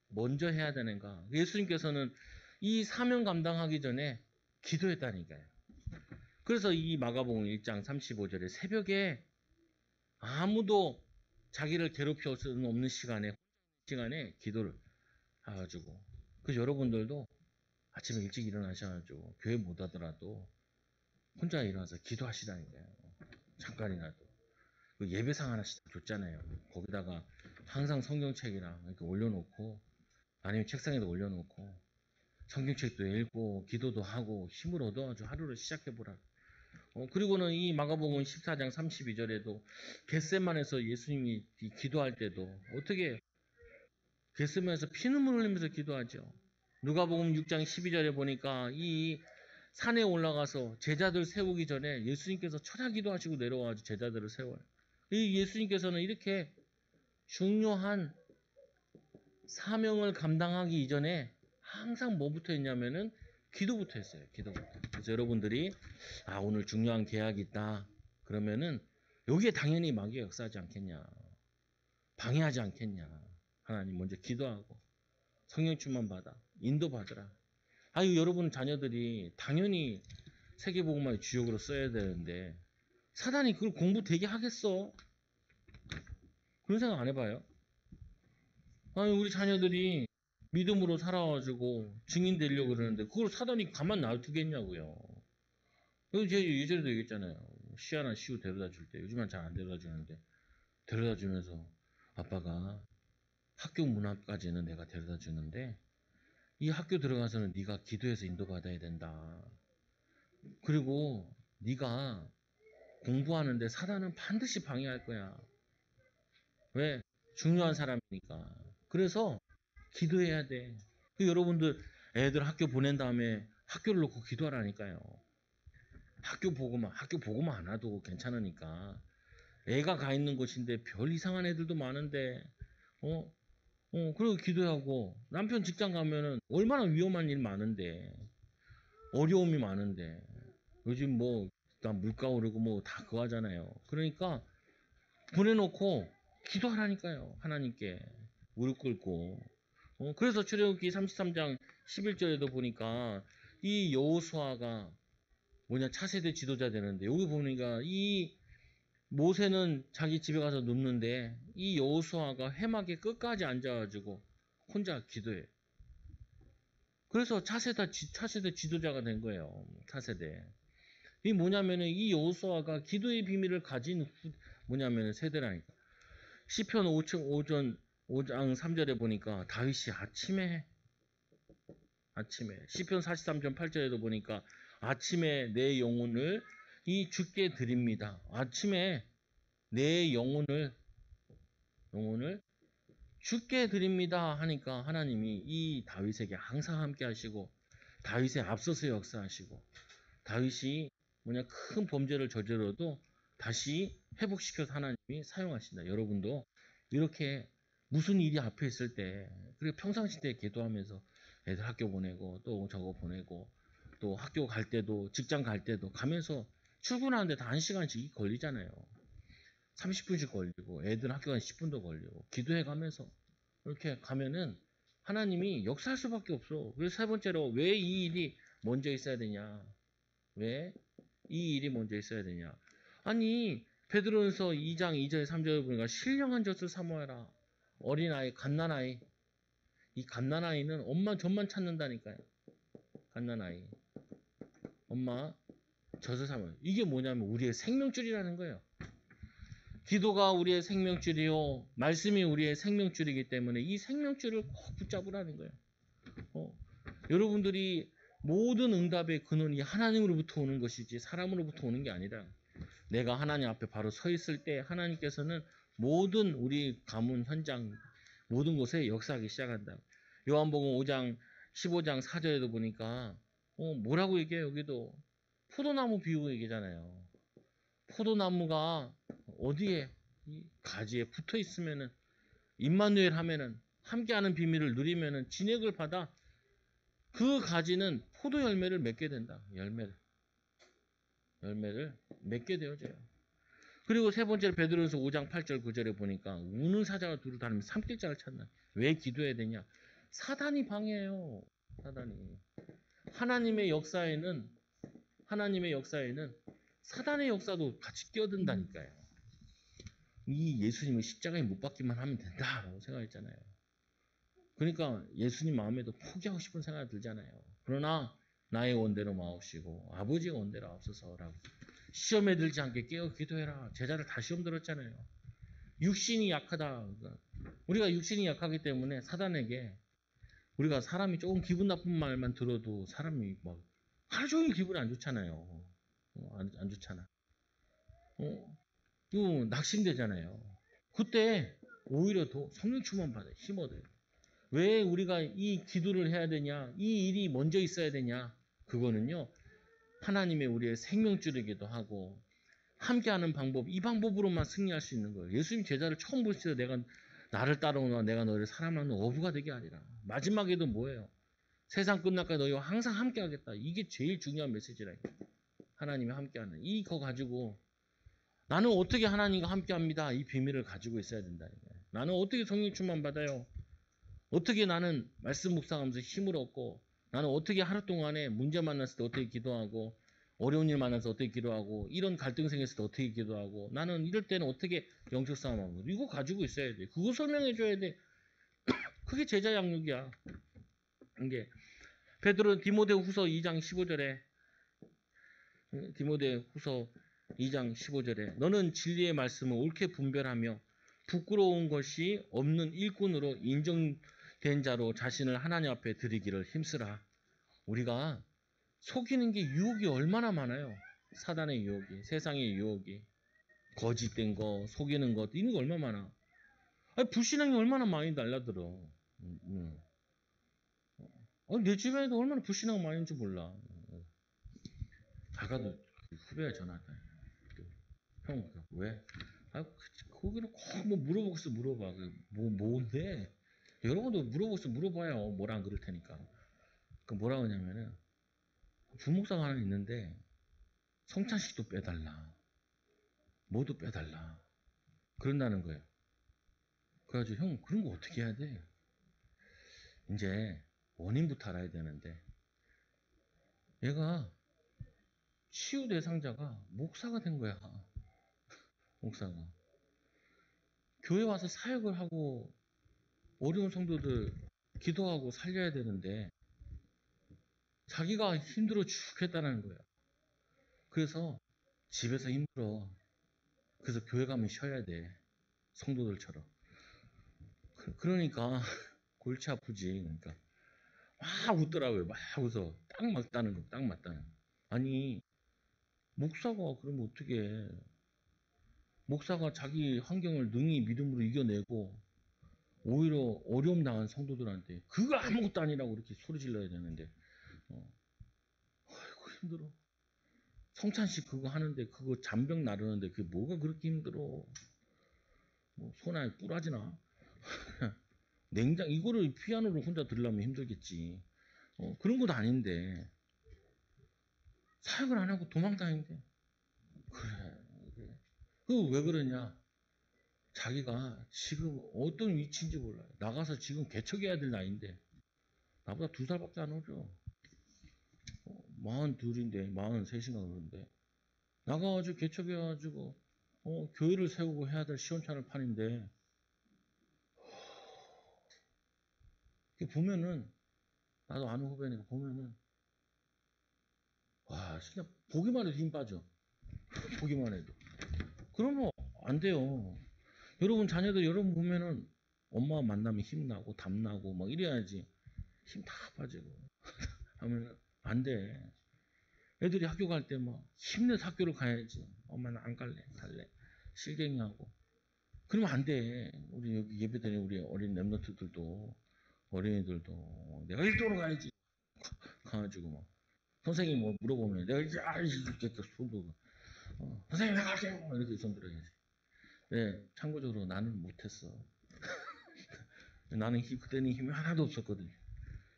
먼저 해야 되는가? 예수님께서는 이 사명 감당하기 전에 기도했다니까요. 그래서 이 마가복음 1장 35절에 새벽에 아무도 자기를 괴롭힐 수 없는 시간에 기도를 해가지고, 그래서 여러분들도 아침에 일찍 일어나셔가지고 교회 못 하더라도 혼자 일어나서 기도하시라니까요. 잠깐이라도. 그 예배상 하나씩 줬잖아요. 거기다가 항상 성경책이랑 이렇게 올려놓고, 아니면 책상에도 올려놓고 성경책도 읽고 기도도 하고 힘을 얻어가지고 하루를 시작해보라. 그리고는 이 마가복음 14장 32절에도 겟세만에서 예수님이 기도할 때도 어떻게 겟세만에서 피눈물 흘리면서 기도하죠. 누가복음 6장 12절에 보니까 이 산에 올라가서 제자들 세우기 전에 예수님께서 천하 기도하시고 내려와가지고 제자들을 세워요. 이 예수님께서는 이렇게 중요한 사명을 감당하기 이전에 항상 뭐부터 했냐면은 기도부터 했어요. 기도부터. 그래서 여러분들이 오늘 중요한 계약이 있다. 그러면은 여기에 당연히 마귀가 역사하지 않겠냐. 방해하지 않겠냐. 하나님 먼저 기도하고 성령 충만 받아. 인도받으라. 여러분 자녀들이 당연히 세계복음화의 주역으로 써야 되는데 사단이 그걸 공부 되게 하겠어? 그런 생각 안 해봐요? 우리 자녀들이 믿음으로 살아가지고 증인 되려고 그러는데 그걸 사단이 가만 놔두겠냐고요. 제가 예전에도 얘기했잖아요. 시아나 시우 데려다 줄 때 요즘은 잘 안 데려다 주는데 데려다 주면서 아빠가 학교 문 앞까지는 내가 데려다 주는데 이 학교 들어가서는 네가 기도해서 인도받아야 된다. 그리고 네가 공부하는데 사단은 반드시 방해할 거야. 왜? 중요한 사람이니까. 그래서 기도해야 돼. 여러분들 애들 학교 보낸 다음에 학교를 놓고 기도하라니까요. 학교 보고만 안 와도 괜찮으니까. 애가 가 있는 곳인데 별 이상한 애들도 많은데 그리고 기도하고 남편 직장 가면은 얼마나 위험한 일 많은데 어려움이 많은데 요즘 다 물가 오르고 다 그거 하잖아요. 그러니까 보내놓고 기도하라니까요. 하나님께 무릎 꿇고. 그래서 출애굽기 33장 11절에도 보니까 이 여호수아가 차세대 지도자 되는데 여기 보니까 이 모세는 자기 집에 가서 눕는데 이 여호수아가 회막에 끝까지 앉아가지고 혼자 기도해. 그래서 차세대 지도자가 된 거예요. 차세대. 이 뭐냐면은 이 여호수아가 기도의 비밀을 가진 세대라니까. 시편 5장 3절에 보니까 다윗이 아침에 시편 43편 8절에도 보니까 아침에 내 영혼을 이 주께 드립니다. 아침에 내 영혼을 주께 드립니다 하니까 하나님이 이 다윗에게 항상 함께 하시고 다윗의 앞서서 역사하시고 다윗이 큰 범죄를 저질러도 다시 회복시켜서 하나님이 사용하신다. 여러분도 이렇게 무슨 일이 앞에 있을 때 그리고 평상시 때 기도하면서 애들 학교 보내고 또 저거 보내고 또 학교 갈 때도 직장 갈 때도 가면서 출근하는데 다 1시간씩 걸리잖아요. 30분씩 걸리고 애들 학교 가는 10분도 걸리고 기도해 가면서 이렇게 가면은 하나님이 역사할 수밖에 없어. 그래서 세 번째로 왜 이 일이 먼저 있어야 되냐? 왜 이 일이 먼저 있어야 되냐? 아니 베드로전서 2장 2절 3절에 보니까 신령한 젖을 사모하라. 어린아이 갓난아이. 이 갓난아이는 엄마 젖만 찾는다니까요. 갓난아이. 엄마 젖을 삼아요. 이게 뭐냐면 우리의 생명줄이라는 거예요. 기도가 우리의 생명줄이요. 말씀이 우리의 생명줄이기 때문에 이 생명줄을 꼭 붙잡으라는 거예요. 여러분들이 모든 응답의 근원이 하나님으로부터 오는 것이지 사람으로부터 오는 게 아니라 내가 하나님 앞에 바로 서 있을 때 하나님께서는 모든 우리 가문, 현장, 모든 곳에 역사하기 시작한다. 요한복음 5장, 15장 4절에도 보니까 뭐라고 얘기해요? 여기도 포도나무 비유 얘기잖아요. 포도나무가 어디에 이 가지에 붙어 있으면은 임마누엘 하면은 함께하는 비밀을 누리면은 진액을 받아 그 가지는 포도 열매를 맺게 된다. 열매를 맺게 되어져요. 그리고 세 번째로 베드로전서 5장 8절 9절에 보니까 우는 사자가 두루 다니면서 삼킬자를 찾나. 왜 기도해야 되냐? 사단이 방해해요. 사단이. 하나님의 역사에는 사단의 역사도 같이 끼어든다니까요. 이 예수님을 십자가에 못 박기만 하면 된다라고 생각했잖아요. 그러니까 예수님 마음에도 포기하고 싶은 생각이 들잖아요. 그러나 나의 원대로 마옵시고 아버지의 원대로 앞서서라고. 시험에 들지 않게 깨어 기도해라. 제자를 다 시험 들었잖아요. 육신이 약하다. 우리가 육신이 약하기 때문에 사단에게 우리가 사람이 조금 기분 나쁜 말만 들어도 사람이 막 하루 종일 기분이 안 좋잖아요. 안 좋잖아. 이거 낙심되잖아요. 그때 오히려 더 성령 충만 받아요. 힘 얻어요. 왜 우리가 이 기도를 해야 되냐? 이 일이 먼저 있어야 되냐? 그거는요. 하나님의 우리의 생명줄이기도 하고 함께하는 방법, 이 방법으로만 승리할 수 있는 거예요. 예수님 제자를 처음 보실 때 내가 나를 따라오나 내가 너를 사랑하는 어부가 되게 하리라. 마지막에도 뭐예요? 세상 끝날까지 너희와 항상 함께하겠다. 이게 제일 중요한 메시지라. 하나님이 함께하는. 이거 가지고 나는 어떻게 하나님과 함께합니다. 이 비밀을 가지고 있어야 된다. 나는 어떻게 성령 충만 받아요? 어떻게 나는 말씀 묵상하면서 힘을 얻고 나는 어떻게 하루 동안에 문제 만났을 때 어떻게 기도하고 어려운 일 만나서 어떻게 기도하고 이런 갈등 생겼을 때 어떻게 기도하고 나는 이럴 때는 어떻게 영적 싸움하고 이거 가지고 있어야 돼. 그거 설명해 줘야 돼. 그게 제자 양육이야. 이게 베드로 디모데후서 2장 15절에 디모데후서 2장 15절에 너는 진리의 말씀을 옳게 분별하며 부끄러운 것이 없는 일꾼으로 인정된 자로 자신을 하나님 앞에 드리기를 힘쓰라. 우리가 속이는 게 유혹이 얼마나 많아요. 사단의 유혹이, 세상의 유혹이, 거짓된 거, 속이는 것, 이런 거 얼마나 많아. 아니, 불신앙이 얼마나 많이 날라들어. 내 주변에도 얼마나 불신앙 많이 있는지 몰라. 아까도 후배가 전화 왔다. 형, 왜? 거기는 꼭 뭐 물어보고 있어, 물어봐. 뭔데? 여러분도 물어보고 있어, 물어봐요. 뭐라 안 그럴 테니까. 그 뭐라고 하냐면은, 부목사가 하나 있는데, 성찬식도 빼달라. 뭐도 빼달라. 그런다는 거예요. 그래가지고, 형, 그런 거 어떻게 해야 돼? 이제, 원인부터 알아야 되는데, 얘가, 치유 대상자가 목사가 된 거야. 목사가. 교회 와서 사역을 하고, 어려운 성도들 기도하고 살려야 되는데, 자기가 힘들어 죽겠다는 거야. 그래서 집에서 힘들어. 그래서 교회 가면 쉬어야 돼. 성도들처럼. 그러니까 골치 아프지. 그러니까 막 웃더라고요. 막 웃어. 딱 맞다는 거. 딱 맞다는 거. 아니 목사가 그러면 어떻게 해. 목사가 자기 환경을 능히 믿음으로 이겨내고 오히려 어려움 당한 성도들한테 그거 아무것도 아니라고 이렇게 소리 질러야 되는데 아이고 힘들어. 성찬식 그거 하는데 그거 잔병 나르는데 그게 뭐가 그렇게 힘들어. 뭐 손에 뿔하지나. 냉장 이거를 피아노를 혼자 들으려면 힘들겠지. 그런 것도 아닌데 사역을 안 하고 도망다니는데 그래. 그 왜 그러냐? 자기가 지금 어떤 위치인지 몰라요. 나가서 지금 개척해야 될 나이인데 나보다 2살밖에 안 어려. 42인데 43인가 그런데 나가가지고 개척해가지고 교회를 세우고 해야 될 시원찮을 판인데 보면은 나도 아는 후배니까 보면은 와, 진짜 보기만 해도 힘 빠져. 보기만 해도. 그러면 안 돼요. 여러분 자녀들 여러분 보면은 엄마 만나면 힘나고 담나고 막 이래야지 힘 다 빠지고 하면 안 돼. 애들이 학교 갈 때 막 힘내서 학교를 가야지. 엄마는 안 갈래. 실갱이하고. 그러면 안 돼. 우리 여기 예배드리는 우리 어린 랩런트들도 어린이들도 내가 1등으로 가야지. 가가지고 막 선생님 뭐 물어보면 내가 이제 이렇게 손 들고 선생님 내가 갈게요 이렇게 손 들어야지. 네, 참고적으로 나는 못했어. 나는 그때는 힘이 하나도 없었거든요.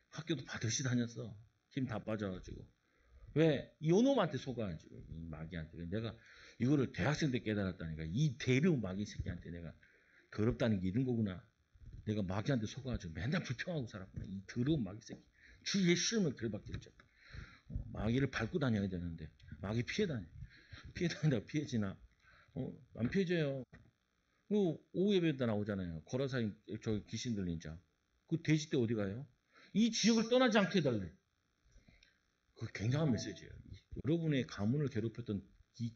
학교도 반드시 다녔어. 힘 다 빠져가지고. 왜? 요놈한테 속아가지고 이 마귀한테. 내가 이거를 대학생 때 깨달았다니까. 이 대륙 마귀 새끼한테 내가 더럽다는 게 이런 거구나. 내가 마귀한테 속아가지고 맨날 불평하고 살았구나. 이 더러운 마귀 새끼. 주위에 싫으면 그래밖에 없죠. 마귀를 밟고 다녀야 되는데 마귀 피해 다녀. 피해 다니다 피해지나? 안 피해져요. 그 오후 예배 때 나오잖아요. 거라사인 저 귀신 들린 자. 그 돼지 때 어디 가요? 이 지역을 떠나지 않게 해달래. 그 굉장한 메시지예요. 여러분의 가문을 괴롭혔던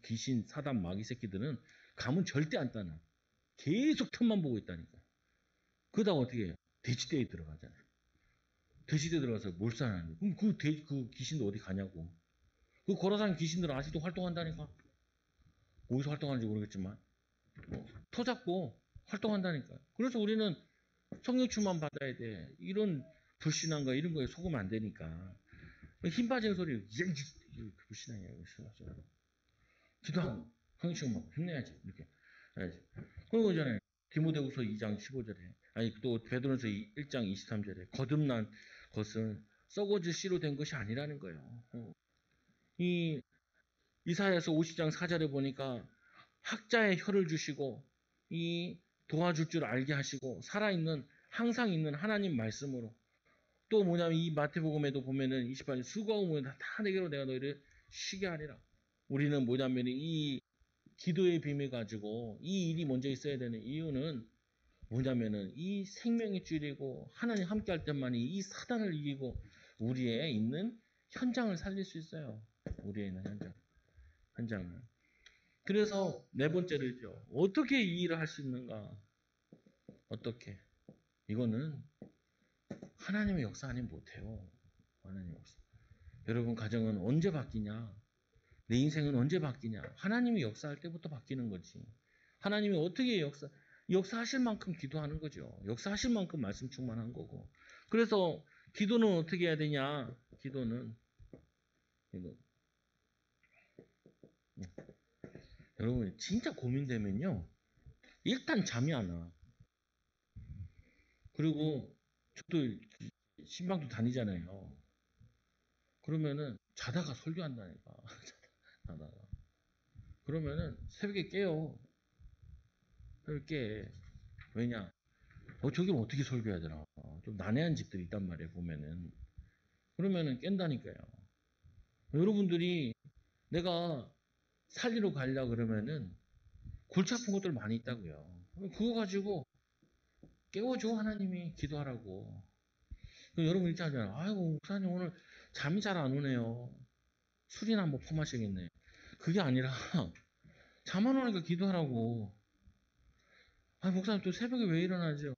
귀신 사단 마귀 새끼들은 가문 절대 안 따나. 계속 틈만 보고 있다니까. 그러다가 어떻게 해요? 돼지대에 들어가잖아요. 돼지대에 들어가서 몰살하는. 그럼 그 귀신도 어디 가냐고. 그 거라사인 귀신들은 아직도 활동한다니까. 어디서 활동하는지 모르겠지만. 터 잡고 활동한다니까. 그래서 우리는 성령충만 받아야 돼. 이런 불신앙과 이런 거에 속으면 안 되니까. 힘 빠진 소리, 불신앙이야. 기도하고, 성령충만 힘내야지. 이렇게 해야지. 그리고 전에 디모데후서 2장 15절에, 아니 또 베드로서 1장 23절에 거듭난 것은 썩어질 씨로 된 것이 아니라는 거예요. 이 이사야서 50장 4절에 보니까 학자의 혀를 주시고 이 도와줄 줄 알게 하시고 살아있는 항상 있는 하나님 말씀으로 또 뭐냐면 이 마태복음에도 보면은 28절 수고하고 모여 다 내게로 내가 너희를 쉬게 하리라. 우리는 뭐냐면 이 기도의 비밀 가지고 이 일이 먼저 있어야 되는 이유는 뭐냐면은 이 생명이 줄이고 하나님 함께 할 때만이 이 사단을 이기고 우리의 있는 현장을 살릴 수 있어요. 우리의 있는 현장을. 그래서 네 번째로죠. 어떻게 이 일을 할 수 있는가? 어떻게? 이거는 하나님의 역사 아니면 못해요. 하나님의 역사. 여러분 가정은 언제 바뀌냐? 내 인생은 언제 바뀌냐? 하나님이 역사할 때부터 바뀌는 거지. 하나님이 어떻게 역사하실 만큼 기도하는 거죠. 역사하실 만큼 말씀 충만한 거고. 그래서 기도는 어떻게 해야 되냐? 기도는 이거. 여러분 진짜 고민되면요. 일단 잠이 안 와. 그리고 저도 신방도 다니잖아요. 그러면은 자다가 설교한다니까. 자다가. 그러면은 새벽에 깨요. 새벽에 깨. 왜냐? 저기를 어떻게 설교해야 되나. 좀 난해한 집들이 있단 말이에요. 보면은. 그러면은 깬다니까요. 여러분들이 내가 살리러 가려고 그러면은 골치 아픈 것들 많이 있다고요. 그거 가지고 깨워줘 하나님이 기도하라고. 여러분 이렇게 하잖아요. 아이고 목사님 오늘 잠이 잘 안 오네요. 술이나 한번 퍼마셔야겠네. 그게 아니라 잠 안 오니까 기도하라고. 아 목사님 또 새벽에 왜 일어나죠?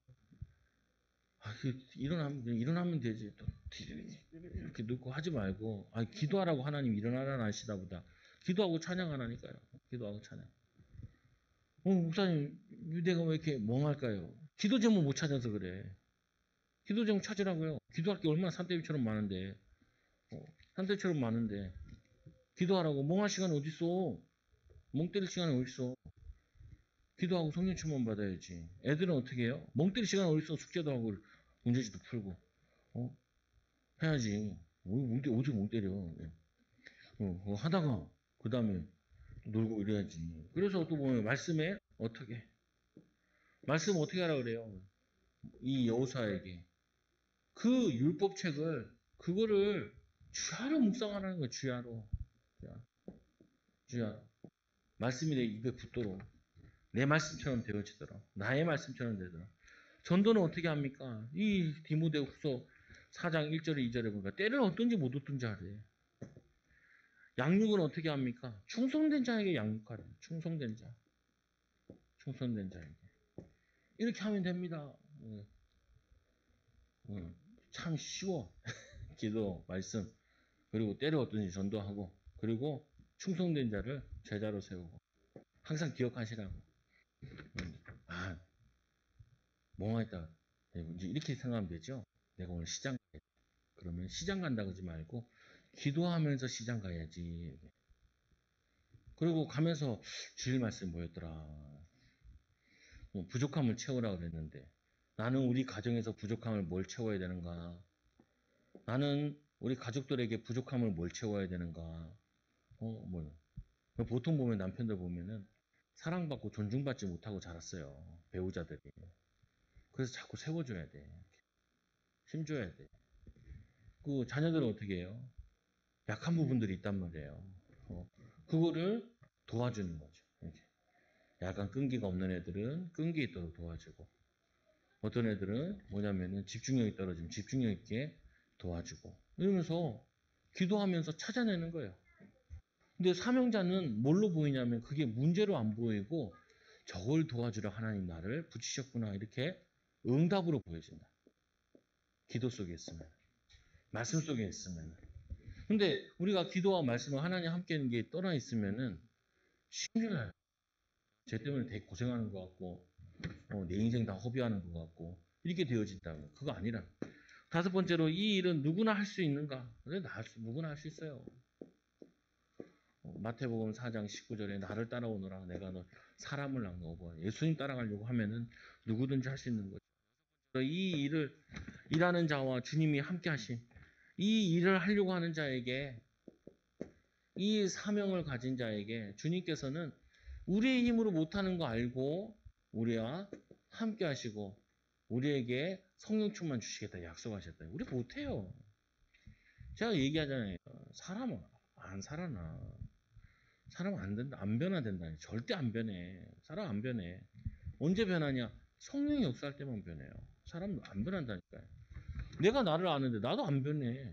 일어나면 되지. 또 이렇게 눕고 하지 말고 기도하라고 하나님 일어나라는 아시다 보다. 기도하고 찬양하라니까요. 기도하고 찬양. 목사님 내가 왜 이렇게 멍할까요? 기도 제목 못 찾아서 그래. 기도 제목 찾으라고요. 기도할 게 얼마나 산더미처럼 많은데. 산더미처럼 많은데. 기도하라고. 멍할 시간 어딨어? 멍 때릴 시간이 어딨어? 기도하고 성령 충만 받아야지. 애들은 어떻게 해요? 멍 때릴 시간 어딨어? 숙제도 하고 문제지도 풀고. 해야지. 어디 멍 때려. 하다가 그 다음에 놀고 이래야지. 그래서 또 보면 말씀에 어떻게 말씀 어떻게 하라 그래요? 이 여호사에게 그 율법책을 그거를 주야로 묵상하라는 거예요. 주야로. 말씀이 내 입에 붙도록 내 말씀처럼 되어지도록 나의 말씀처럼 되도록. 전도는 어떻게 합니까? 이 디모데후서 4장 1절에 2절에 보니까 때를 얻든지 못 얻든지 하래. 양육은 어떻게 합니까? 충성된 자에게 양육하래. 충성된 자. 충성된 자에게. 이렇게 하면 됩니다. 참 쉬워. 기도, 말씀, 그리고 때려 얻든지 전도하고, 그리고 충성된 자를 제자로 세우고. 항상 기억하시라고. 아, 뭐가 있다. 이제 이렇게 생각하면 되죠. 내가 오늘 시장 가야 돼. 그러면 시장 간다 그러지 말고 기도하면서 시장 가야지. 그리고 가면서 주일 말씀 뭐였더라. 부족함을 채우라 그랬는데 나는 우리 가정에서 부족함을 뭘 채워야 되는가? 나는 우리 가족들에게 부족함을 뭘 채워야 되는가? 뭐 보통 보면 남편들 보면은 사랑받고 존중받지 못하고 자랐어요. 배우자들이. 그래서 자꾸 세워줘야 돼. 힘줘야 돼. 그 자녀들은 어떻게 해요? 약한 부분들이 있단 말이에요. 그거를 도와주는 거죠. 이렇게. 약간 끈기가 없는 애들은 끈기 있도록 도와주고, 어떤 애들은 뭐냐면은 집중력이 떨어지면 집중력 있게 도와주고, 이러면서 기도하면서 찾아내는 거예요. 근데 사명자는 뭘로 보이냐면 그게 문제로 안 보이고 저걸 도와주려 하나님 나를 붙이셨구나, 이렇게 응답으로 보여진다. 기도 속에 있으면, 말씀 속에 있으면. 근데 우리가 기도와 말씀과 하나님 함께 있는 게 떠나 있으면은 힘들어요. 쟤 때문에 되게 고생하는 것 같고, 내 인생 다 허비하는 것 같고, 이렇게 되어진다면 그거 아니라. 다섯 번째로, 이 일은 누구나 할 수 있는가? 누구나 할 수 있어요. 마태복음 4장 19절에 나를 따라오너라 내가 너 사람을 낳고, 예수님 따라가려고 하면은 누구든지 할 수 있는 거죠. 이 일을 일하는 자와 주님이 함께 하신, 이 일을 하려고 하는 자에게, 이 사명을 가진 자에게 주님께서는 우리의 힘으로 못하는 거 알고 우리와 함께 하시고 우리에게 성령 충만 주시겠다 약속하셨다. 우리 못해요. 제가 얘기하잖아요. 사람은 안 살아나. 사람 안 된다. 안 변화된다. 절대 안 변해. 사람 안 변해. 언제 변하냐? 성령이 역사할 때만 변해요. 사람도 안 변한다니까요. 내가 나를 아는데 나도 안 변해.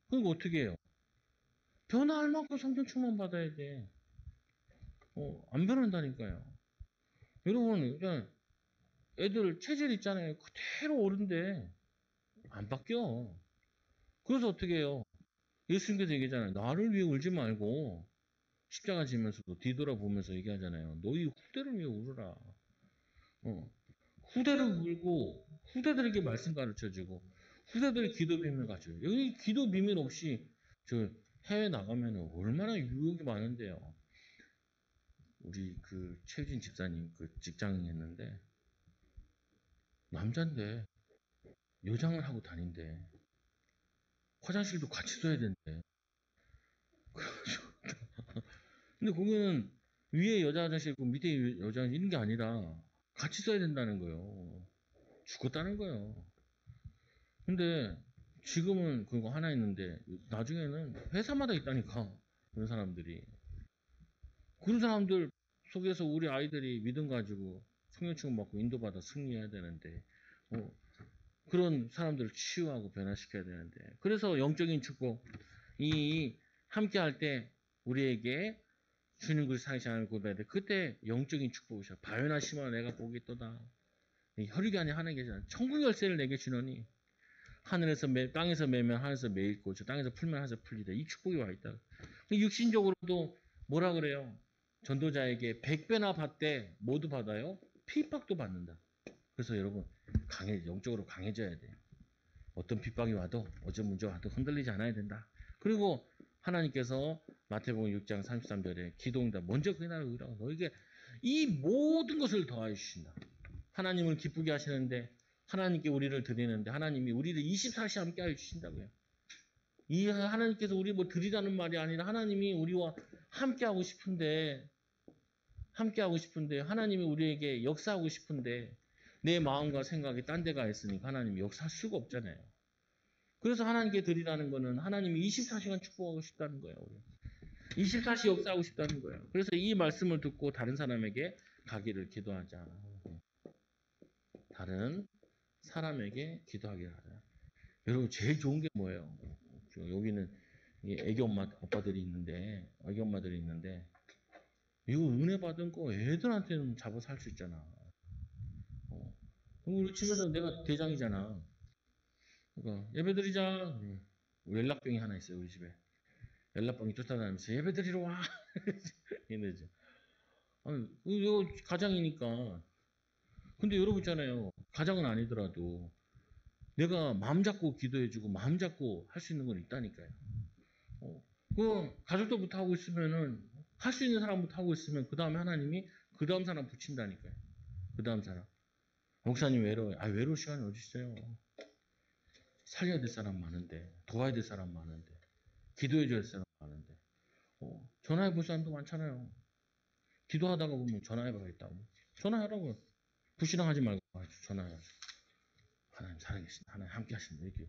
그러니까 어떻게 해요? 변화할 만큼 성령 충만 받아야 돼. 안 변한다니까요. 여러분, 그냥 애들 체질 있잖아요. 그대로 옳은데 안 바뀌어. 그래서 어떻게 해요? 예수님께서 얘기하잖아요. 나를 위해 울지 말고 십자가 지면서도 뒤돌아보면서 얘기하잖아요. 너희 후대를 위해 울으라. 후대를 울고 후대들에게 말씀 가르쳐주고 후대들의 기도 비밀 가르쳐요. 여기 기도 비밀 없이 저 해외 나가면 얼마나 유혹이 많은데요. 우리 그 최유진 집사님 그 직장 했는데 남잔데 여장을 하고 다닌대. 화장실도 같이 써야 된대. 근데 거기는 위에 여자 화장실 있고 밑에 여자 화장실 있는 게 아니라 같이 써야 된다는 거예요. 죽었다는 거예요. 근데 지금은 그거 하나 있는데 나중에는 회사마다 있다니까. 그런 사람들이. 그런 사람들 속에서 우리 아이들이 믿음 가지고 성령충 받고 인도받아 승리해야 되는데 그런 사람들을 치유하고 변화시켜야 되는데, 그래서 영적인 축복, 이 함께 할 때 우리에게 주님 그 사실을 고백해야 돼. 그때 영적인 축복이셔. 바요나 시마 내가 복이 있도다. 혈육이 아닌 하나님 계시잖아. 천국 열쇠를 내게 주노니 하늘에서 땅에서 매면 하늘에서 매 있고 저 땅에서 풀면 하늘에서 풀리다. 이 축복이 와 있다. 육신적으로도 뭐라 그래요? 전도자에게 100배나 받되 모두 받아요. 핍박도 받는다. 그래서 여러분 영적으로 강해져야 돼요. 어떤 핍박이 와도 어떤 문제가 와도 흔들리지 않아야 된다. 그리고 하나님께서 마태복음 6장 33절에 기도응답 먼저 그 나라를 의라고 너에게 이 모든 것을 더하여 주신다. 하나님을 기쁘게 하시는데 하나님께 우리를 드리는데 하나님이 우리를 24시 함께 하여 주신다고요. 이 하나님께서 우리 뭐 드리라는 말이 아니라 하나님이 우리와 함께 하고 싶은데 하나님이 우리에게 역사하고 싶은데 내 마음과 생각이 딴 데가 있으니까 하나님이 역사할 수가 없잖아요. 그래서 하나님께 드리라는 거는 하나님이 24시간 축복하고 싶다는 거예요. 24시 역사하고 싶다는 거예요. 그래서 이 말씀을 듣고 다른 사람에게 가기를 기도하자. 다른 사람에게 기도하기를 하자. 여러분 제일 좋은 게 뭐예요? 여기는 애기 아빠들이 있는데, 애기 엄마들이 있는데, 이거 은혜 받은 거 애들한테는 잡아 살 수 있잖아. 우리 집에서 내가 대장이잖아. 그러니까 예배 드리자. 연락병이 하나 있어요, 우리 집에. 연락병이 쫓아다니면서 예배 드리러 와. 이러죠. 아니, 이거 가장이니까. 근데 여러분 있잖아요. 가장은 아니더라도 내가 마음 잡고 기도해주고 마음 잡고 할 수 있는 건 있다니까요. 그 가족도부터 하고 있으면은 할 수 있는 사람부터 하고 있으면 그 다음에 하나님이 그 다음 사람 붙인다니까요. 그 다음 사람. 목사님 외로워요. 아, 외로울 시간이 어디 있어요. 살려야 될 사람 많은데, 도와야 될 사람 많은데, 기도해 줘야 될 사람 많은데. 전화해 볼 사람도 많잖아요. 기도하다가 보면 전화해 봐야겠다고. 전화하라고. 불신앙하지 말고 전화해야죠. 하나님 살아계신다. 하나님 함께 하신다. 이렇게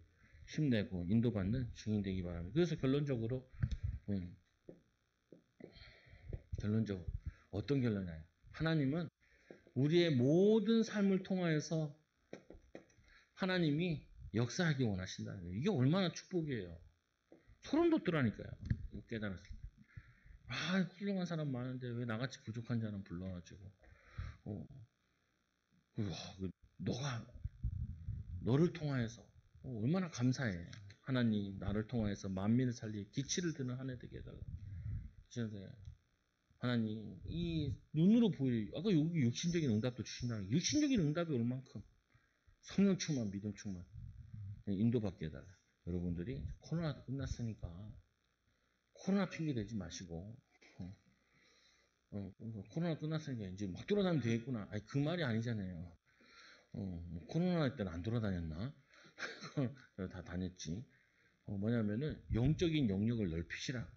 힘내고 인도받는 증인 되기 바랍니다. 그래서 결론적으로 어떤 결론이에요? 하나님은 우리의 모든 삶을 통하여서 하나님이 역사하기 원하신다는 거예요. 이게 얼마나 축복이에요. 소름 돋더라니까요. 깨달았을 때. 아, 훌륭한 사람 많은데 왜 나같이 부족한 자는 불러가지고 너를 통하여서 얼마나 감사해. 하나님 나를 통하여서 만민을 살리 기치를 드는 한 해 되게 해달라. 하나님 이 눈으로 보일 아까 여기 육신적인 응답도 주신다는 육신적인 응답이 얼만큼 성령 충만 믿음 충만 인도받게 해달라. 여러분들이 코로나도 끝났으니까 코로나 핑계 대지 마시고 코로나 끝났으니까 이제 막 돌아다니면 되겠구나. 아니 그 말이 아니잖아요. 코로나 때는 안 돌아다녔나? 다 다녔지. 뭐냐면은 영적인 영역을 넓히시라.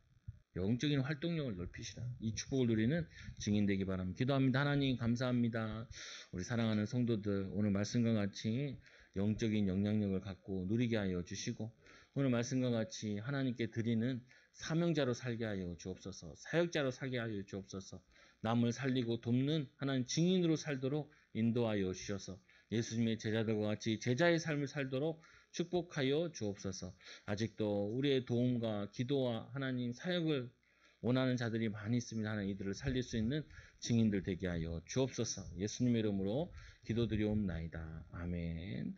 영적인 활동력을 넓히시라. 이 축복을 누리는 증인 되기 바랍니다. 기도합니다. 하나님 감사합니다. 우리 사랑하는 성도들 오늘 말씀과 같이 영적인 영향력을 갖고 누리게 하여 주시고 오늘 말씀과 같이 하나님께 드리는 사명자로 살게 하여 주옵소서. 사역자로 살게 하여 주옵소서. 남을 살리고 돕는 하나님 증인으로 살도록 인도하여 주셔서 예수님의 제자들과 같이 제자의 삶을 살도록 축복하여 주옵소서. 아직도 우리의 도움과 기도와 하나님 사역을 원하는 자들이 많이 있습니다. 하나님 이들을 살릴 수 있는 증인들 되게 하여 주옵소서. 예수님의 이름으로 기도드리옵나이다. 아멘.